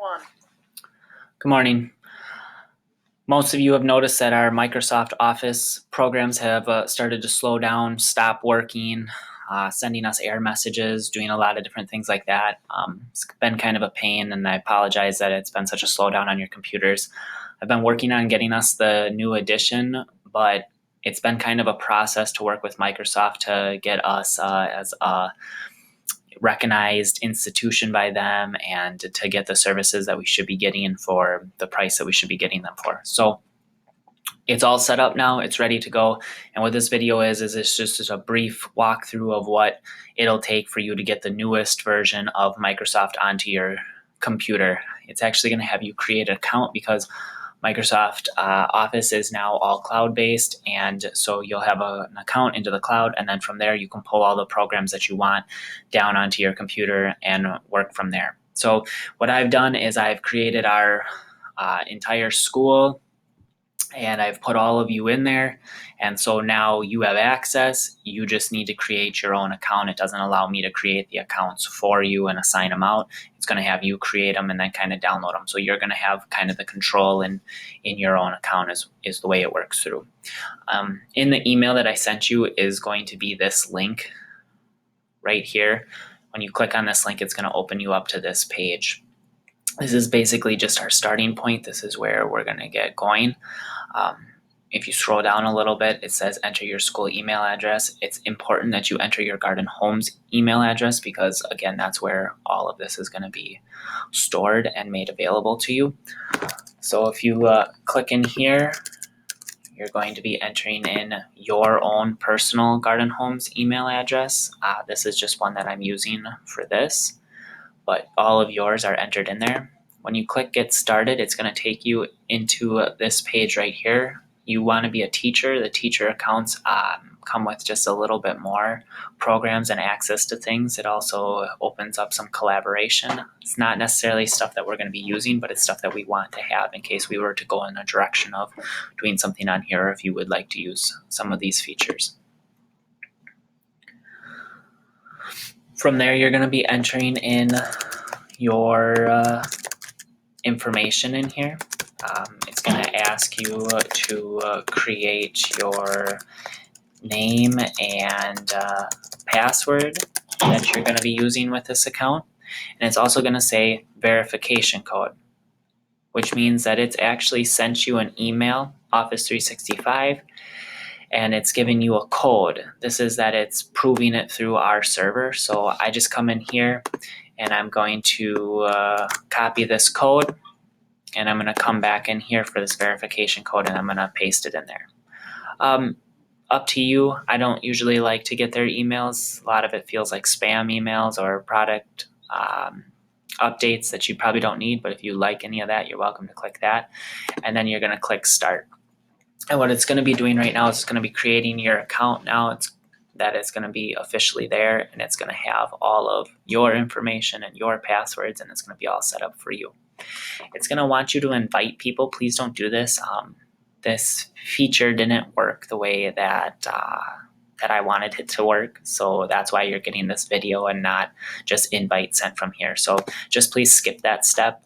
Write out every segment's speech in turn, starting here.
one. Good morning. Most of you have noticed that our Microsoft Office programs have started to slow down, stop working, sending us error messages, doing a lot of different things like that. It's been kind of a pain, and I apologize that it's been such a slowdown on your computers. I've been working on getting us the new edition, but it's been kind of a process to work with Microsoft to get us as a recognized institution by them and to get the services that we should be getting for the price that we should be getting them for. So it's all set up now, it's ready to go. And what this video is it's just a brief walkthrough of what it'll take for you to get the newest version of Microsoft onto your computer. It's actually going to have you create an account because Microsoft Office is now all cloud-based, and so you'll have an account into the cloud, and then from there you can pull all the programs that you want down onto your computer and work from there. So what I've done is I've created our entire school, and I've put all of you in there, and so now you have access. You just need to create your own account. It doesn't allow me to create the accounts for you and assign them out. It's going to have you create them and then kind of download them. So you're going to have kind of the control in your own account is the way it works through. In the email that I sent you is going to be this link right here. When you click on this link, it's going to open you up to this page. This is basically just our starting point. This is where we're going to get going. If you scroll down a little bit, it says enter your school email address. It's important that you enter your Garden Homes email address because, again, that's where all of this is going to be stored and made available to you. So if you click in here, you're going to be entering in your own personal Garden Homes email address. This is just one that I'm using for this, but all of yours are entered in there. When you click Get Started, it's going to take you into this page right here. You want to be a teacher. The teacher accounts come with just a little bit more programs and access to things. It also opens up some collaboration. It's not necessarily stuff that we're going to be using, but it's stuff that we want to have in case we were to go in a direction of doing something on here, or if you would like to use some of these features. From there, you're going to be entering in your information in here. It's going to ask you to create your name and password that you're going to be using with this account. And it's also going to say verification code, which means that it's actually sent you an email, Office 365, and it's giving you a code. This is that it's proving it through our server. So I just come in here and I'm going to copy this code, and I'm going to come back in here for this verification code, and I'm going to paste it in there. Up to you. I don't usually like to get their emails. A lot of it feels like spam emails or product updates that you probably don't need, but if you like any of that, you're welcome to click that. And then you're going to click Start. And what it's going to be doing right now is it's going to be creating your account now. It's going to be officially there, and it's going to have all of your information and your passwords, and it's going to be all set up for you. It's going to want you to invite people. Please don't do this. This feature didn't work the way that I wanted it to work, so that's why you're getting this video and not just invite sent from here. So just please skip that step.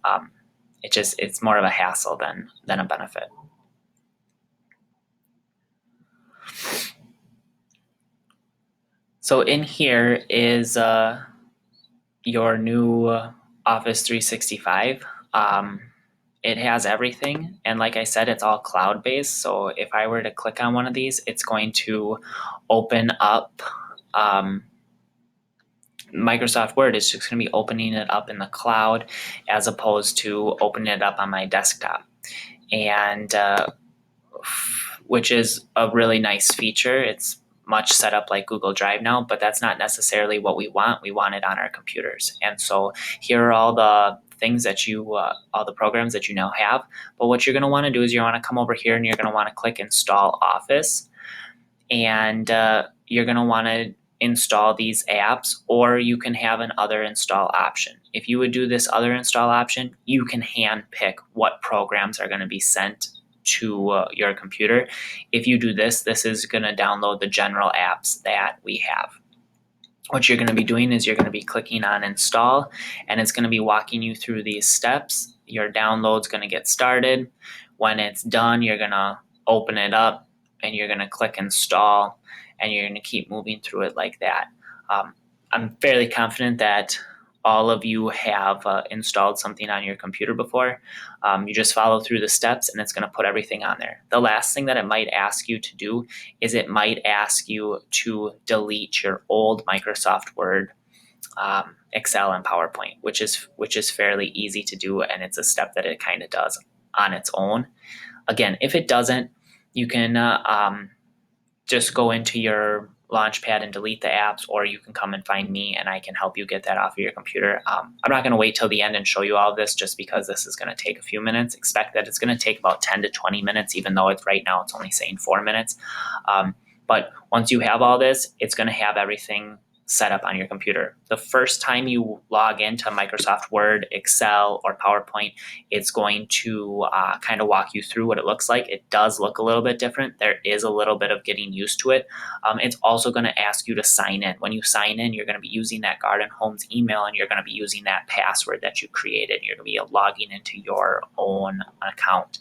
It's more of a hassle than a benefit. So in here is your new Office 365. It has everything, and like I said, it's all cloud-based. So if I were to click on one of these, it's going to open up Microsoft Word. Is just going to be opening it up in the cloud as opposed to opening it up on my desktop, and which is a really nice feature. It's much set up like Google Drive now, but that's not necessarily what we want. We want it on our computers. And so here are all the things that all the programs that you now have. But what you're going to want to do is you want to come over here and you're going to want to click Install Office. And you're going to want to install these apps, or you can have an other install option. If you would do this other install option, you can hand pick what programs are going to be sent to your computer. If you do this, this is going to download the general apps that we have. what you're going to be doing is you're going to be clicking on install, and it's going to be walking you through these steps. Your download's going to get started. When it's done, you're going to open it up and you're going to click install, and you're going to keep moving through it like that. I'm fairly confident that all of you have installed something on your computer before. You just follow through the steps and it's going to put everything on there. The last thing that it might ask you to do is it might ask you to delete your old Microsoft Word, Excel, and PowerPoint, which is fairly easy to do, and it's a step that it kind of does on its own. Again, if it doesn't, you can just go into your Launchpad and delete the apps, or you can come and find me and I can help you get that off of your computer. I'm not going to wait till the end and show you all of this just because this is going to take a few minutes. Expect that it's going to take about 10 to 20 minutes, even though right now it's only saying 4 minutes. But once you have all this, it's going to have everything set up on your computer. The first time you log into Microsoft Word, Excel, or PowerPoint, it's going to kind of walk you through what it looks like. It does look a little bit different. There is a little bit of getting used to it. It's also going to ask you to sign in. When you sign in, you're going to be using that Garden Homes email, and you're going to be using that password that you created. You're going to be logging into your own account.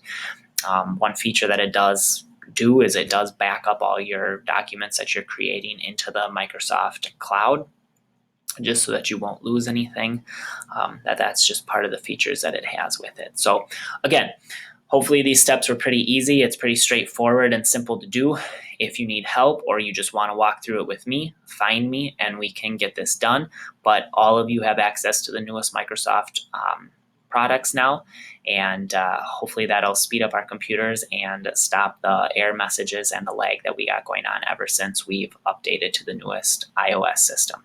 One feature that it does do is it does back up all your documents that you're creating into the Microsoft cloud, just so that you won't lose anything. That's just part of the features that it has with it. So again, hopefully these steps were pretty easy. It's pretty straightforward and simple to do. If you need help or you just want to walk through it with me, find me and we can get this done. But all of you have access to the newest Microsoft products now, and hopefully that'll speed up our computers and stop the error messages and the lag that we got going on ever since we've updated to the newest iOS system.